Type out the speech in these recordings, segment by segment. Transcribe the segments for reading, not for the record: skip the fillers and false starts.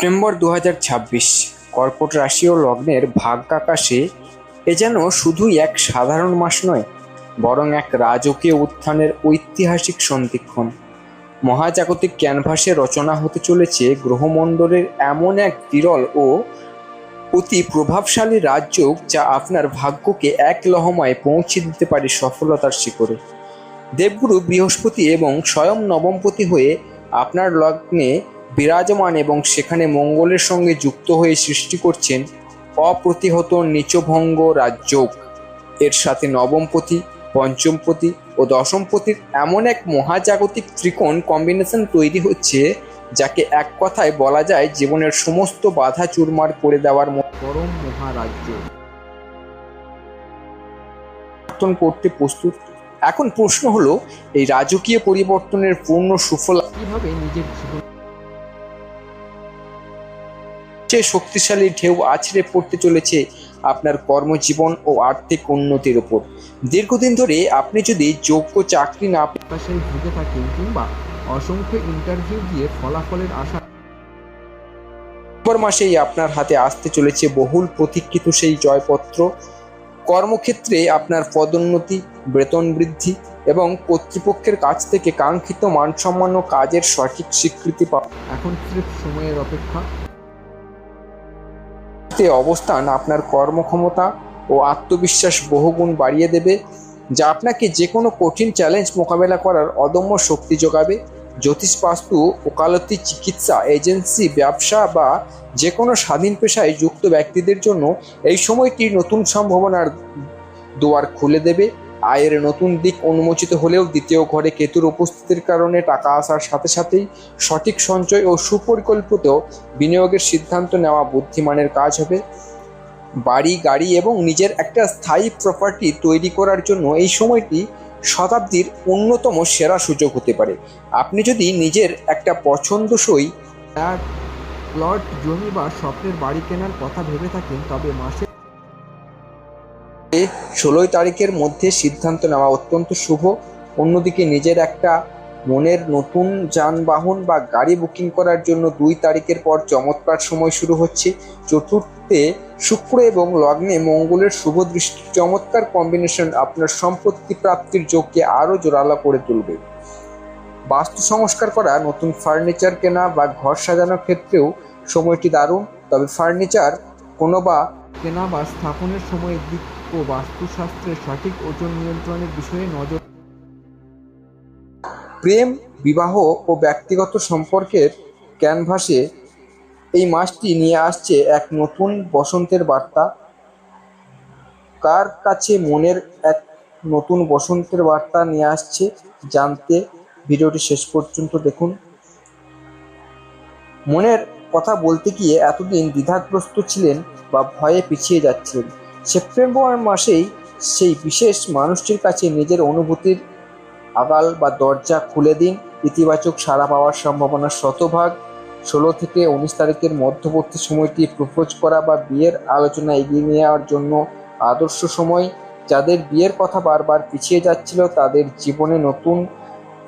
September 2026 কর্কট রাশি ও লগ্নের ভাগ্যাকাশে এ যেন শুধুই এক সাধারণ মাস নয়, বরং এক রাজকীয় উত্থানের ঐতিহাসিক সন্ধিক্ষণ। মহাজাগতিক ক্যানভাসে রচনা হতে চলেছে গ্রহমণ্ডলের এমন এক বিরল ও অতি প্রভাবশালী রাজযোগ, যা আপনার ভাগ্যকে এক লহমায় পৌঁছে দিতে পারে সফলতার শিখরে। দেবগুরু বৃহস্পতি এবং স্বয়ং নবমপতি হয়ে আপনার লগ্নে বিরাজমান এবং সেখানে মঙ্গলের সঙ্গে যুক্ত হয়ে সৃষ্টি করছেন অপ্রতিহত নীচভঙ্গ রাজযোগ। এর সাথে নবমপতি, পঞ্চমপতি ও দশমপতির এমন এক মহাজাগতিক ত্রিকোণ কম্বিনেশন তৈরি হচ্ছে, যাকে এক কথায় বলা যায় জীবনের সমস্ত বাধা চুরমার করে দেওয়ার পরম মহারাজ্য করতে প্রস্তুত। এখন প্রশ্ন হলো, এই রাজকীয় পরিবর্তনের পূর্ণ সুফল কিভাবে নিজের জীবন শক্তিশালী ঢেউ আছড়ে পড়তে চলেছে আপনার কর্মজীবন ও আর্থিক উন্নতির উপর। দীর্ঘদিন ধরে আপনি যদি যোগ্য চাকরি না পেয়ে ভুগে থাকেন কিংবা অসংখ্য ইন্টারভিউ দিয়ে ফলাফলের আশা, মাসেই আপনার হাতে আসতে চলেছে বহুল প্রতীক্ষিত সেই জয়পত্র। কর্মক্ষেত্রে আপনার পদোন্নতি, বেতন বৃদ্ধি এবং কর্তৃপক্ষের কাছ থেকে কাঙ্ক্ষিত মানসম্মান ও কাজের সঠিক স্বীকৃতি পাওয়া এখন স্রেফ সময়ের অপেক্ষা। অবস্থান আপনার কর্মক্ষমতা ও আত্মবিশ্বাস বহুগুণ বাড়িয়ে দেবে, যা আপনাকে যে কোনো কঠিন চ্যালেঞ্জ মোকাবেলা করার অদম্য শক্তি যোগাবে। জ্যোতিষ, বাস্তু, ওকালতি, চিকিৎসা, এজেন্সি, ব্যবসা বা যে কোনো স্বাধীন পেশায় যুক্ত ব্যক্তিদের জন্য এই সময়টি নতুন সম্ভাবনার দুয়ার খুলে দেবে। আয়ের নতুন দিক উন্মোচিত হলেও দ্বিতীয় ঘরে কেতুর উপস্থিতির কারণে টাকা আসার সাথে সাথেই সঠিক সঞ্চয় ও সুপরিকল্পিত বিনিয়োগের সিদ্ধান্ত নেওয়া বুদ্ধিমানের কাজ হবে। বাড়ি, গাড়ি এবং নিজের একটা স্থায়ী প্রপার্টি তৈরি করার জন্য এই সময়টি শতাব্দীর অন্যতম সেরা সুযোগ হতে পারে। আপনি যদি নিজের একটা পছন্দসই প্লট, জমি বা স্বপ্নের বাড়ি কেনার কথা ভেবে থাকেন, তবে মাসে 16 তারিখের মধ্যে সিদ্ধান্ত নেওয়া অত্যন্ত শুভ। অন্যদিকে নিজের একটা মনের নতুন যানবাহন বা গাড়ি বুকিং করার জন্য 2 তারিখের পর চমৎকার সময় শুরু হচ্ছে। চতুর্থে শুক্র এবং লগ্নে মঙ্গলের শুভ দৃষ্টি চমৎকার কম্বিনেশন আপনার সম্পত্তি প্রাপ্তির যোগকে আরও জোরালো করে তুলবে। বাস্তু সংস্কার করা, নতুন ফার্নিচার কেনা বা ঘর সাজানোর ক্ষেত্রেও সময়টি দারুণ। তবে ফার্নিচার কেনা বা স্থাপনের সময় দিক ও বাস্তুশাস্ত্রের সঠিক ওজন নিয়ন্ত্রণের বিষয়ে নজর। প্রেম, বিবাহ ও ব্যক্তিগত সম্পর্কের ক্যানভাসে এই মাসটি নিয়ে আসছে এক নতুন বসন্তের বার্তা। কার কাছে মনের এক নতুন বসন্তের বার্তা নিয়ে আসছে জানতে ভিডিওটি শেষ পর্যন্ত দেখুন। মনের কথা বলতে গিয়ে এতদিন দ্বিধাগ্রস্ত ছিলেন বা ভয়ে পিছিয়ে যাচ্ছিলেন, সেপ্টেম্বর মাসেই সেই বিশেষ মানুষটির কাছে নিজের অনুভূতির আগাল বা দরজা খুলে দিন। ইতিবাচক সাড়া পাওয়ার সম্ভাবনা শতভাগ। 16 থেকে 19 তারিখের মধ্যবর্তী সময়টি প্রপোজ করা বা বিয়ের আলোচনা এগিয়ে নেওয়ার জন্য আদর্শ সময়। যাদের বিয়ের কথা বারবার পিছিয়ে যাচ্ছিল, তাদের জীবনে নতুন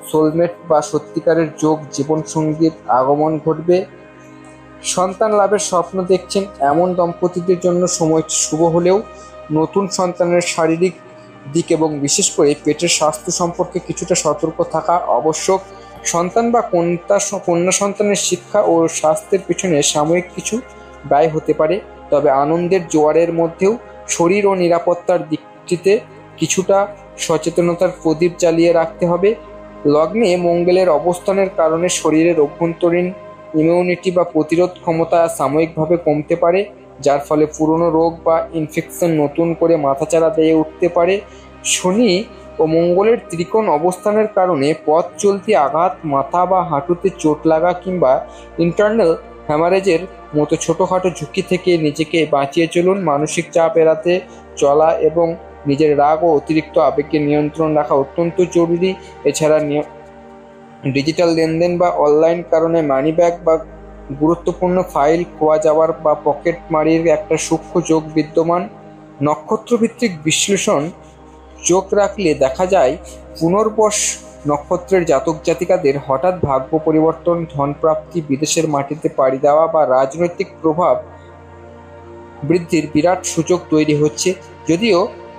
সোলমেট বা সত্যিকারের যোগ জীবনসঙ্গীর আগমন ঘটবে। সন্তান লাভের স্বপ্ন দেখছেন এমন দম্পতিদের জন্য সময়টি শুভ হলেও নতুন সন্তানের শারীরিক দিক এবং বিশেষ করে পেটের স্বাস্থ্য সম্পর্কে কিছুটা সতর্ক থাকা আবশ্যক। সন্তান বা কন্যা সন্তানের শিক্ষা ও স্বাস্থ্যের পিছনে সাময়িক কিছু ব্যয় হতে পারে, তবে আনন্দের জোয়ারের মধ্যেও শরীর ও নিরাপত্তার দিকটিতে কিছুটা সচেতনতার প্রদীপ জ্বালিয়ে রাখতে হবে। লগ্নে মঙ্গলের অবস্থানের কারণে শরীরের অভ্যন্তরীণ ইমিউনিটি বা প্রতিরোধ ক্ষমতা সাময়িকভাবে কমতে পারে, যার ফলে পুরনো রোগ বা ইনফেকশন নতুন করে মাথাচাড়া দিয়ে উঠতে পারে। শনি ও মঙ্গলের ত্রিকোণ অবস্থানের কারণে পথ চলতি আঘাত, মাথা বা হাঁটুতে চোট লাগা কিংবা ইন্টারনাল হ্যামারেজের মতো ছোটোখাটো ঝুঁকি থেকে নিজেকে বাঁচিয়ে চলুন। মানসিক চাপ এড়াতে চলা এবং নিজের রাগ ও অতিরিক্ত আবেগকে নিয়ন্ত্রণ রাখা অত্যন্ত জরুরি। এছাড়া ডিজিটাল লেনদেন বা অনলাইন কারণে মানিব্যাগ বা গুরুত্বপূর্ণ ফাইল খোয়া যাওয়ার বা পকেট মারির একটা সূক্ষ্ম যোগ বিদ্যমান। নক্ষত্রভিত্তিক বিশ্লেষণ চোখ রাখলে দেখা যায় পুনর্বস নক্ষত্রের জাতক জাতিকাদের হঠাৎ ভাগ্য পরিবর্তন, ধনপ্রাপ্তি, বিদেশের মাটিতে পাড়ি দেওয়া বা রাজনৈতিক প্রভাব বৃদ্ধির বিরাট সুযোগ তৈরি হচ্ছে। যদিও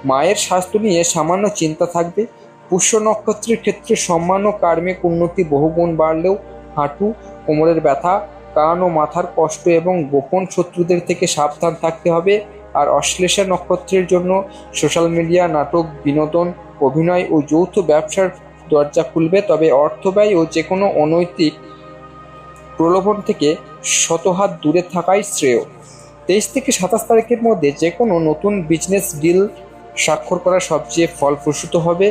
মায়ের স্বাস্থ্য নিয়ে সামান্য চিন্তা থাকবে। পুষ্য নক্ষত্রের ক্ষেত্রে সম্মান ও কার্মিক উন্নতি বহুগুণ বাড়লেও হাঁটু, কোমরের ব্যথা, কান ও মাথার কষ্ট এবং গোপন শত্রুদের থেকে সাবধান থাকতে হবে। আর অশ্লেষা নক্ষত্রের জন্য সোশ্যাল মিডিয়া, নাটক, বিনোদন, অভিনয় ও যৌথ ব্যবসার দরজা খুলবে, তবে অর্থ ব্যয় ও যে কোনো অনৈতিক প্রলোভন থেকে শতহাত দূরে থাকাই শ্রেয়। 23 থেকে 27 তারিখের মধ্যে যে কোনো নতুন বিজনেস ডিল স্বাক্ষর করা সবচেয়ে ফলপ্রসূ হবে।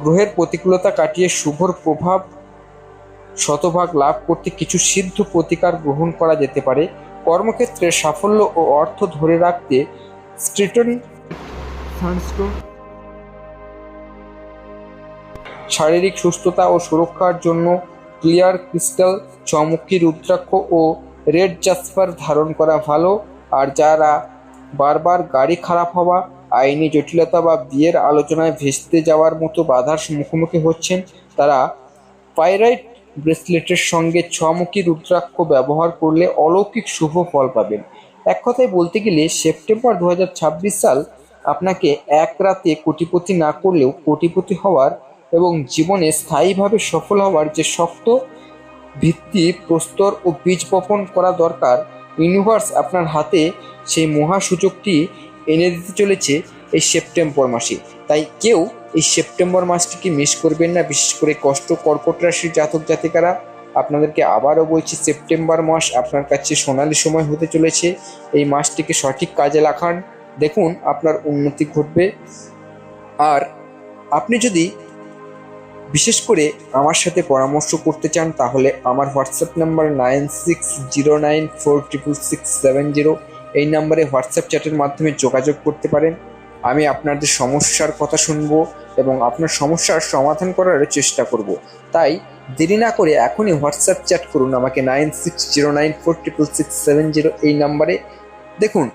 গ্রহের প্রতিকূলতা কাটিয়ে শুভর প্রভাব শতভাগ লাভ করতে কিছু সিদ্ধ প্রতিকার গ্রহণ করা যেতে পারে। কর্মক্ষেত্রে সাফল্য ও অর্থ ধরে রাখতে স্ট্রিটন সানস্টোন, শারীরিক সুস্থতা ও সুরক্ষার জন্য ক্লিয়ার ক্রিস্টাল, চমকি রুদ্রাক্ষ ও রেড জাসপার ধারণ করা ভালো। আর যারা বারবার গাড়ি খারাপ হওয়া, আইনি জটিলতা বা বিয়ের আলোচনায় ভেস্তে যাওয়ার মতো বাধার মুখোমুখি হচ্ছেন, তারা পাইরাইট ব্রেসলেটের সঙ্গে ছমুখী রুদ্রাক্ষ ব্যবহার করলে অলৌকিক শুভ ফল পাবেন। এক কথায় বলতে গেলে সেপ্টেম্বর 2026 সাল আপনাকে এক রাতে কোটিপতি না করলেও কোটিপতি হওয়ার এবং জীবনে স্থায়ীভাবে সফল হওয়ার যে শক্ত ভিত্তি প্রস্তর ও বীজ বপন করা দরকার, ইউনিভার্স আপনার হাতে সেই মহা সুযোগটি এনে দিতে চলেছে এই সেপ্টেম্বর মাসে। তাই কেউ এই সেপ্টেম্বর মাসটিকে মিস করবেন না। বিশেষ করে কর্কট রাশির জাতক জাতিকারা, আপনাদেরকে আবারও বলছি, সেপ্টেম্বর মাস আপনার কাছে সোনালি সময় হতে চলেছে। এই মাসটিকে সঠিক কাজে লাগান, দেখুন আপনার উন্নতি ঘটবে। আর আপনি যদি বিশেষ করে আমার সাথে পরামর্শ করতে চান তাহলে আমার হোয়াটসঅ্যাপ নাম্বার 9609466670, এই নাম্বারে হোয়াটসঅ্যাপ চ্যাটের মাধ্যমে যোগাযোগ করতে পারেন। আমি আপনাদের সমস্যার কথা শুনবো এবং আপনার সমস্যার সমাধান করার চেষ্টা করব। তাই দেরি না করে এখনই হোয়াটসঅ্যাপ চ্যাট করুন আমাকে 9609466670 এই নাম্বারে। দেখুন,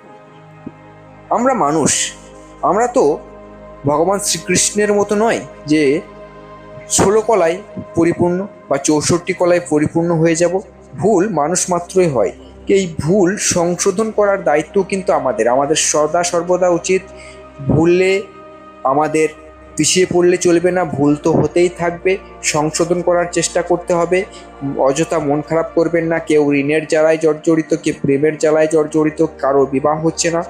আমরা মানুষ, আমরা তো ভগবান শ্রীকৃষ্ণের মতো নয় যে 16 কলায় পরিপূর্ণ বা 64 কলায় পরিপূর্ণ হয়ে যাব। ভুল মানুষ মাত্রই হয়। এই ভুল সংশোধন করার দায়িত্ব কিন্তু আমাদের সদা সর্বদা উচিত। ভুললে আমাদের পিছিয়ে পড়লে চলবে না, ভুল তো হতেই থাকবে, সংশোধন করার চেষ্টা করতে হবে। অযথা মন খারাপ করবেন না। কেউ ঋণের জ্বালায় জর্জরিত, কেউ প্রেমের জ্বালায় জর্জরিত, কারো বিবাহ হচ্ছে না।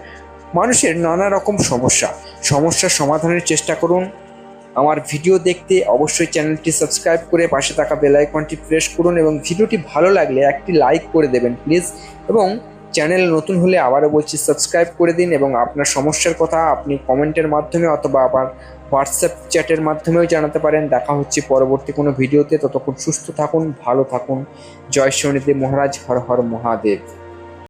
মানুষের নানা রকম সমস্যার সমাধানের চেষ্টা করুন। আমার ভিডিও দেখতে অবশ্যই চ্যানেলটি সাবস্ক্রাইব করে পাশে থাকা বেল আইকনটি প্রেস করুন এবং ভিডিওটি ভালো লাগলে একটি লাইক করে দেবেন প্লিজ। এবং চ্যানেল নতুন হলে আবারও বলছি, সাবস্ক্রাইব করে দিন এবং আপনার সমস্যার কথা আপনি কমেন্টের মাধ্যমে অথবা আবার হোয়াটসঅ্যাপ চ্যাটের মাধ্যমেও জানাতে পারেন। দেখা হচ্ছে পরবর্তী কোনো ভিডিওতে। ততক্ষণ সুস্থ থাকুন, ভালো থাকুন। জয় শনিদেব মহারাজ, হর হর মহাদেব।